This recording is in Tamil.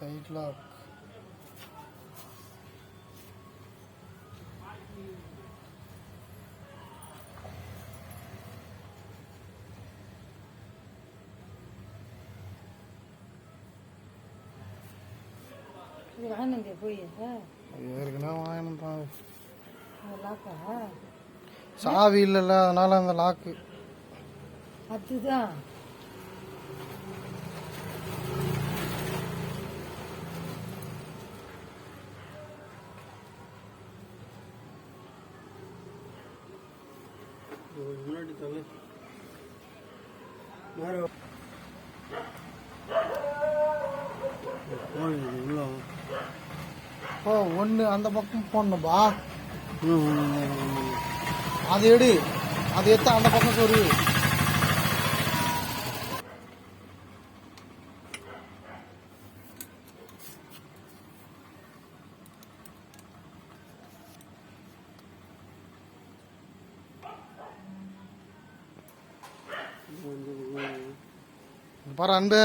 Side lock. வாங்கினே போய் ஏற்கனவே வாங்கினேன். லாக்கா சாவி இல்லைல்ல, அதனால அந்த லாக்கு. அதுதான் முன்னாடி தவிர ஓ, ஒன்று அந்த பக்கம் போடணும்பா. அது எடு, அது எடுத்து அந்த பக்கம் சொரு. பாரு அன்பு.